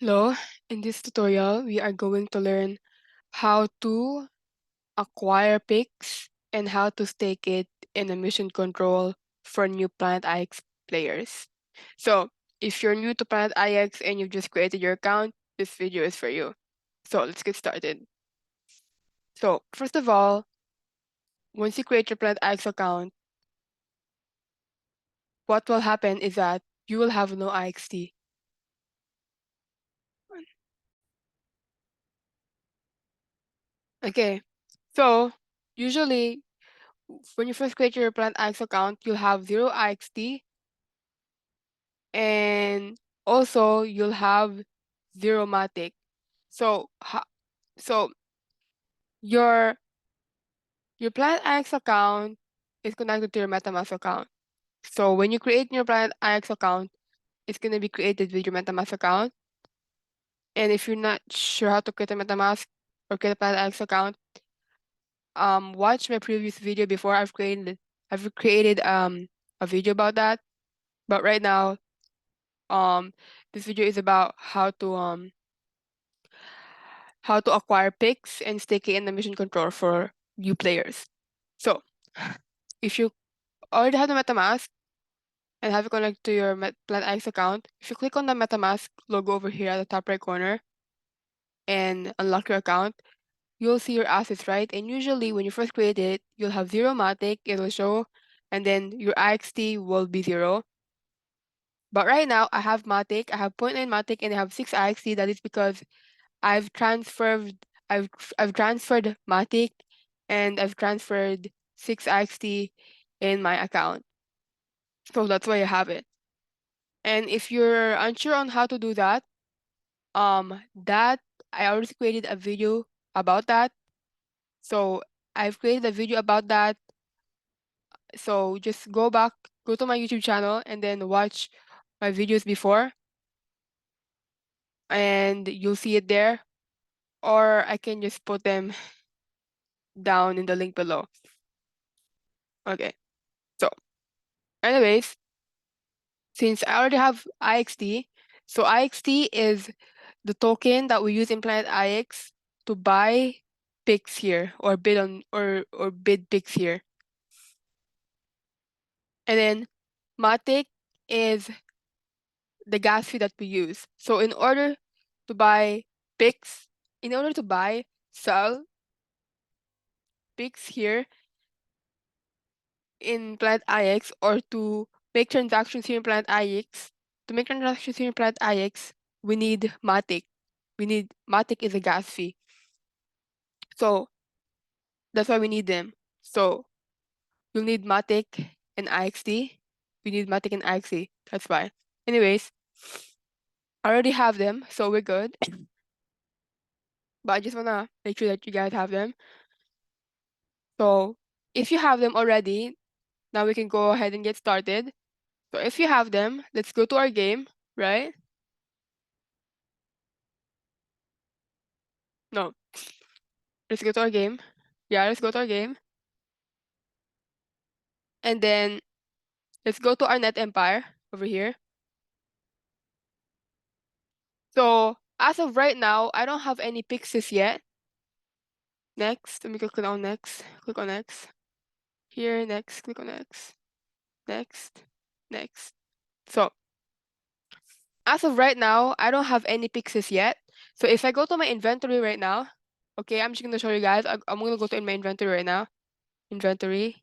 Hello, in this tutorial, we are going to learn how to acquire pics and how to stake it in a mission control for new Planet IX players. So, if you're new to Planet IX and you've just created your account, this video is for you. So, let's get started. So, first of all, once you create your Planet IX account, what will happen is that you will have no IXT. Okay, so usually when you first create your Planet IX account, you'll have 0 IXT, and also you'll have 0 MATIC. So, so your Planet IX account is connected to your MetaMask account. So when you create your Planet IX account, it's gonna be created with your MetaMask account. And if you're not sure how to create a MetaMask or create a Planet IX account, watch my previous video before. I've created a video about that. But right now, this video is about how to acquire pics and stake it in the mission control for new players. So if you already have the MetaMask and have it connected to your PlanX account, if you click on the MetaMask logo over here at the top right corner and unlock your account, you'll see your assets, right? And usually when you first create it, you'll have 0 MATIC, it'll show, and then your IXT will be 0. But right now I have MATIC, I have 0.9 MATIC, and I have 6 IXT. That is because I've transferred MATIC and I've transferred 6 IXT in my account. So that's why I have it. And if you're unsure on how to do that, that I already created a video about that. So I've created a video about that. So just go to my YouTube channel and then watch my videos before, and you'll see it there. Or I can just put them down in the link below. Okay. So anyways, since I already have IXT, so IXT is the token that we use in Planet IX to buy pics here or bid on or bid pics here. And then MATIC is the gas fee that we use. So in order to buy pics, sell pics here in Planet IX, or to make transactions here in Planet IX, we need MATIC. MATIC is a gas fee. So that's why we need them. So you'll need MATIC and IXT. We need MATIC and IXT. That's why. Anyways, I already have them, so we're good. But I just wanna make sure that you guys have them. So if you have them already, now we can go ahead and get started. So if you have them, let's go to our game, right? No. Let's go to our game. Yeah, let's go to our game. And then let's go to our Net Empire over here. So as of right now, I don't have any pixels yet. Next, let me click on next. Click on next. Here, next, click on next. Next, next. So as of right now, I don't have any pixels yet. So if I go to my inventory right now, okay, I'm just gonna show you guys. I'm gonna go to my inventory right now. Inventory.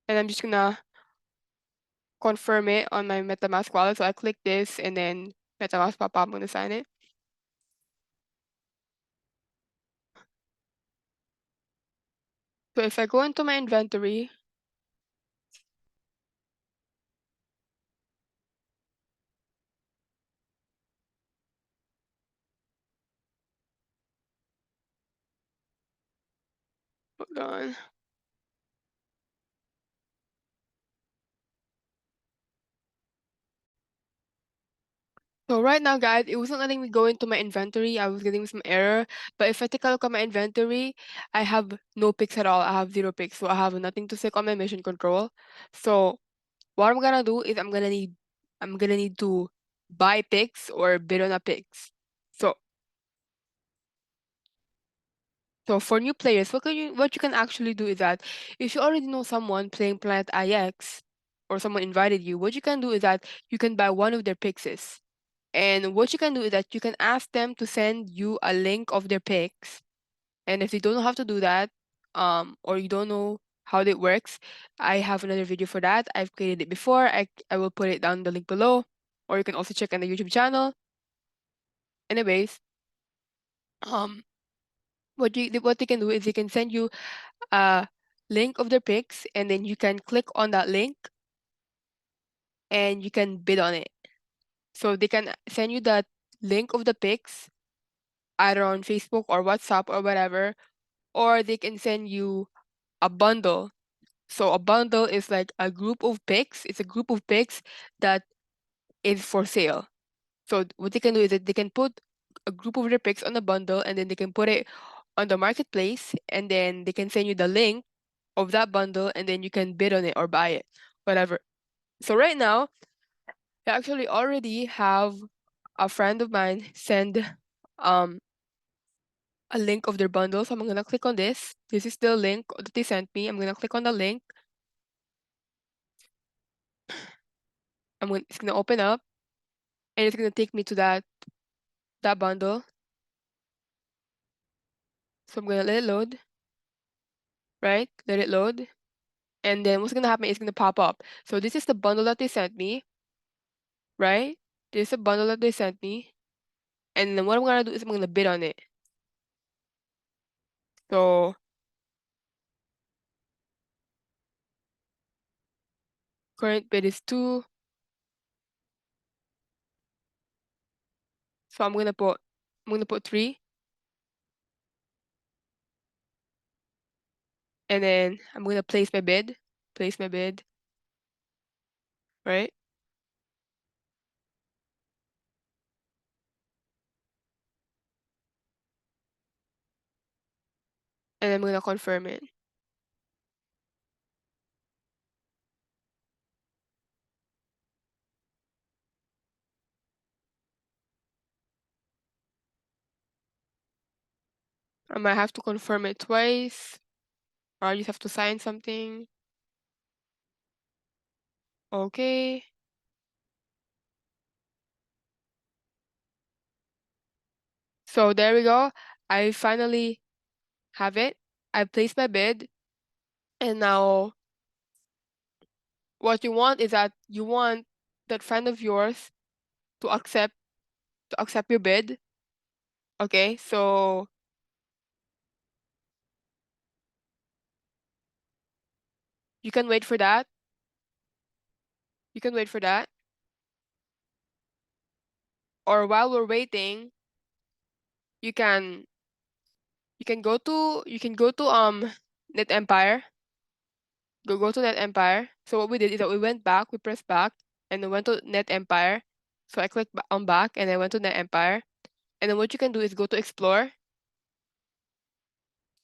And I'm just gonna confirm it on my MetaMask wallet. So I click this and then MetaMask pop up, I'm gonna sign it. So if I go into my inventory, hold on. So right now, guys, it wasn't letting me go into my inventory. I was getting some error. But if I take a look at my inventory, I have no picks at all. I have 0 picks. So I have nothing to stick on my mission control. So what I'm gonna do is I'm gonna need I'm gonna need to buy picks or bid on a picks. So for new players, what you can actually do is that if you already know someone playing Planet IX or someone invited you, what you can do is that you can buy one of their picks. And what you can do is that you can ask them to send you a link of their picks. And if you don't know how to do that, or you don't know how it works, I have another video for that. I've created it before. I will put it down the link below, or you can also check on the YouTube channel. Anyways, um, what they can do is they can send you a link of their picks, and then you can click on that link, and you can bid on it. So they can send you that link of the picks either on Facebook or WhatsApp or whatever, or they can send you a bundle. So a bundle is like a group of picks. It's a group of picks that is for sale. So what they can do is that they can put a group of their picks on a bundle, and then they can put it on the marketplace, and then they can send you the link of that bundle, and then you can bid on it or buy it, whatever. So right now, I actually already have a friend of mine send um a link of their bundle. So I'm gonna click on this. This is the link that they sent me. I'm gonna click on the link. It's gonna open up, and it's gonna take me to that bundle. So I'm gonna let it load, right? Let it load. And then what's gonna happen is gonna pop up. So this is the bundle that they sent me, right? This is the bundle that they sent me. And then what I'm gonna do is I'm gonna bid on it. So current bid is 2. So I'm gonna put 3. And then I'm gonna place my bid. Place my bid, right? And I'm gonna confirm it. I might have to confirm it twice, or I just have to sign something. Okay. So there we go. I finally have it. I placed my bid. And now what you want is that you want that friend of yours to accept your bid. Okay, so you can wait for that. You can wait for that. Or while we're waiting, you can go to Net Empire. Go to Net Empire. So what we did is that we went back, we pressed back, and then went to Net Empire. So I clicked on back, and I went to Net Empire. And then what you can do is go to Explore.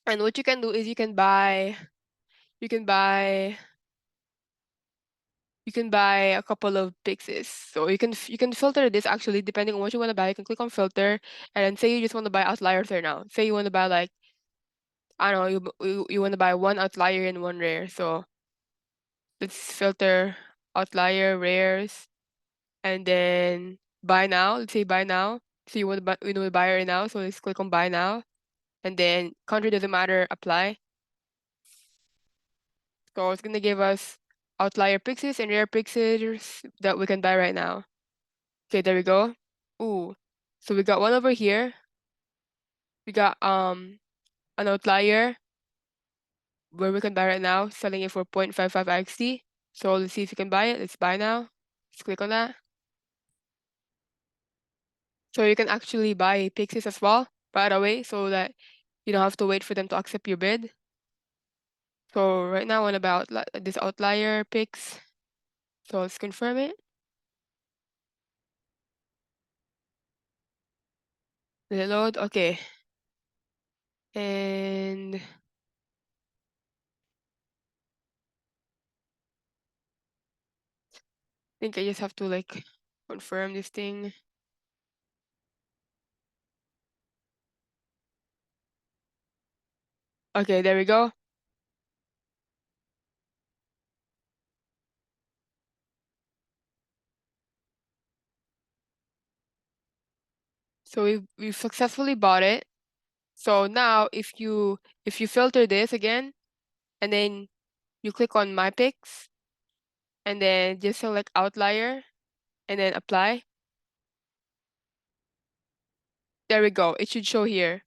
And what you can do is you can buy a couple of pixels. So you can filter this actually depending on what you want to buy. You can click on filter, and then say you just want to buy outliers there now. Say you want to buy like, I don't know, you want to buy one outlier and one rare. So let's filter outlier, rares, and then buy now. Let's say buy now. So you want to buy right now. So let's click on buy now, and then country doesn't matter, apply. So it's gonna give us outlier pixels and rare pixels that we can buy right now. Okay, there we go. Ooh, so we got one over here. We got an outlier where we can buy right now, selling it for 0.55 IXT. So let's see if you can buy it. Let's buy now. Let's click on that. So you can actually buy pixies as well right away, so that you don't have to wait for them to accept your bid. So right now, what about this outlier pix? So let's confirm it. Did it load? Okay. And think I just have to like confirm this thing. Okay, there we go. So we've successfully bought it. So now if you filter this again and then you click on my picks and then just select outlier and then apply. There we go. It should show here.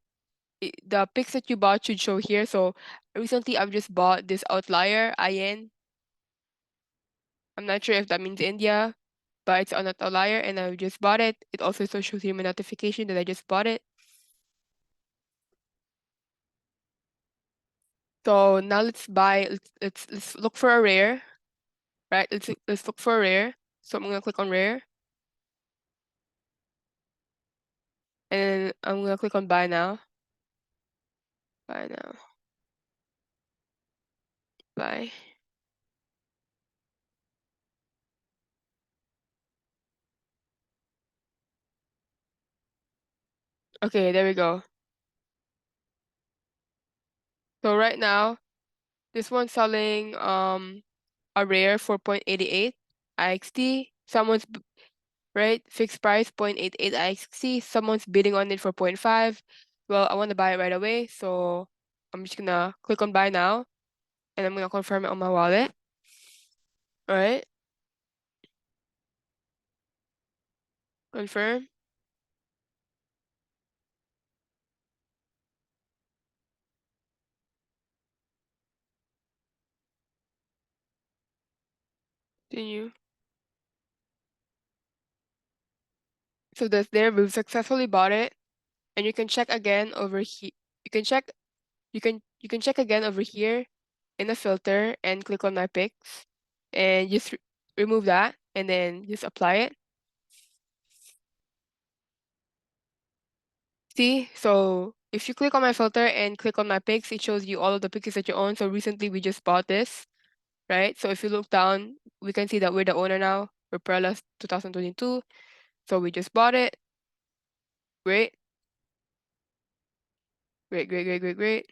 The picks that you bought should show here. So recently I've just bought this outlier, IN. I'm not sure if that means India, but it's on an outlier and I just bought it. It also shows here my notification that I just bought it. So now let's buy, let's look for a rare, right? Let's look for a rare. So I'm gonna click on rare and I'm gonna click on buy now. Buy now. Buy. Okay, there we go. So right now, this one's selling a rare for 0.88 IXT. Right, fixed price 0.88 IXT. Someone's bidding on it for 0.5. Well, I want to buy it right away, so I'm just gonna click on buy now and I'm gonna confirm it on my wallet. All right, confirm. Continue. So that's there. We've successfully bought it, and you can check again over here. You can check. You can check again over here in the filter and click on my picks, and just remove that, and then just apply it. See, so if you click on my filter and click on my picks, it shows you all of the picks that you own. So recently we just bought this, right? So if you look down, we can see that we're the owner now. We're Pearl's 2022. So we just bought it. Great. Great, great, great, great, great.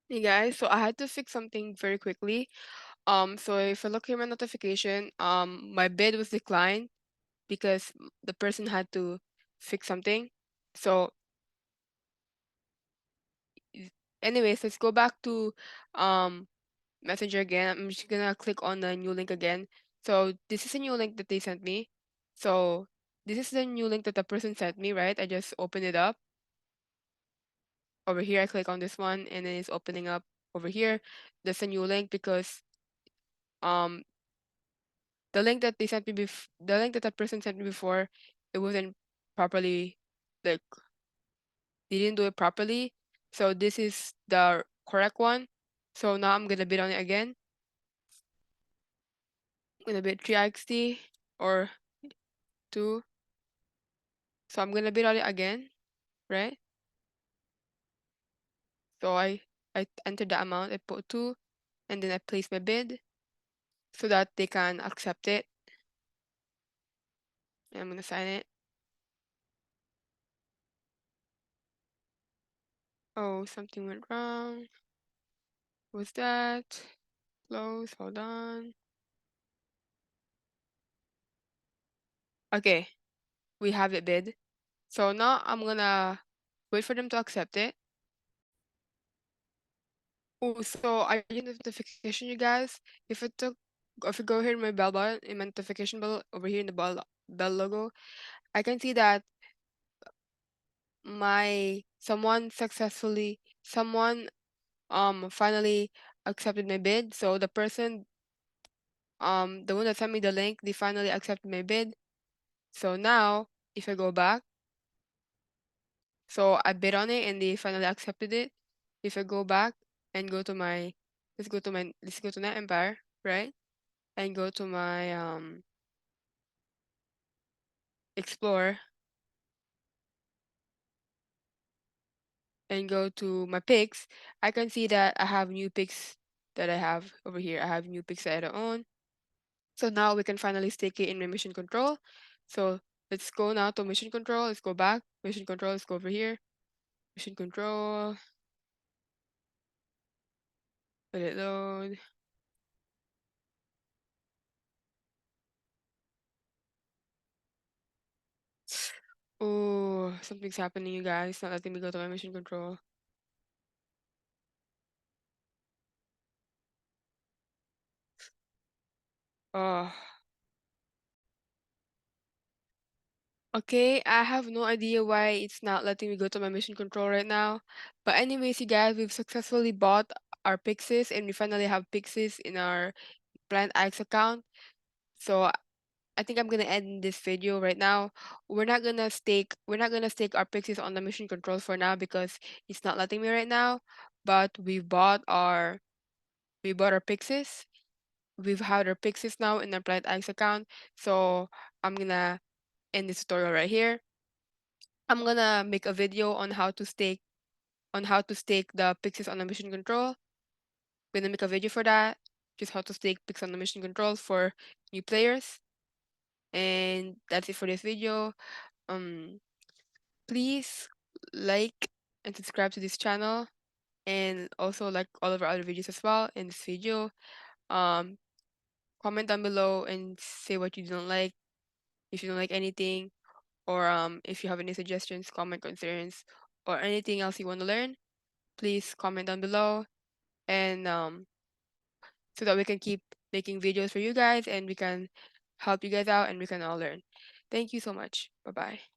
Hey guys, so I had to fix something very quickly. So if I look here my notification, my bid was declined because the person had to fix something. So anyways, let's go back to Messenger again. I'm just gonna click on the new link again. So this is a new link that they sent me. So this is the new link that the person sent me, right? I just open it up. Over here, I click on this one and then it's opening up over here. That's a new link because um the link that they sent me the link that person sent me before, it wasn't properly, like, they didn't do it properly. So this is the correct one. So now I'm gonna bid on it again. I'm gonna bid 3xt or 2. So I'm gonna bid on it again, right? So I entered the amount, I put 2, and then I place my bid so that they can accept it. And I'm gonna sign it. Oh, something went wrong. What's that? Close, hold on. Okay, we have it bid. So now I'm gonna wait for them to accept it. Oh, so I get notification, you guys. If you go here in my bell button, in my notification bell over here in the bell logo, I can see that someone finally accepted my bid. So the person, the one that sent me the link, they finally accepted my bid. So now if I go back, so I bid on it and they finally accepted it. If I go back and go to my, let's go to Net Empire, right? And go to my explore and go to my picks, I can see that I have new picks that I have over here. I have new pics that I own. So now we can finally stake it in my mission control. So let's go now to mission control. Let's go back. Mission control, let's go over here. Mission control. Let it load. Oh, something's happening, you guys. It's not letting me go to my mission control. Oh. Okay, I have no idea why it's not letting me go to my mission control right now. But anyways, you guys, we've successfully bought our Pixies and we finally have Pixies in our Plant X account. So I think I'm gonna end this video right now. We're not gonna stake our Pixies on the mission controls for now because it's not letting me right now. But we bought our Pixies. We've had our Pixies now in our Plant X account. So I'm gonna end this tutorial right here. I'm gonna make a video on how to stake the Pixies on the mission control. We're gonna make a video for that, just how to stake Pixies on the mission control for new players. And that's it for this video. Um, please like and subscribe to this channel, and also like all of our other videos as well in this video. Um, comment down below and say what you don't like, if you don't like anything, or if you have any suggestions, comment, concerns, or anything else you want to learn. Please comment down below, and so that we can keep making videos for you guys and we can help you guys out and we can all learn. Thank you so much. Bye bye.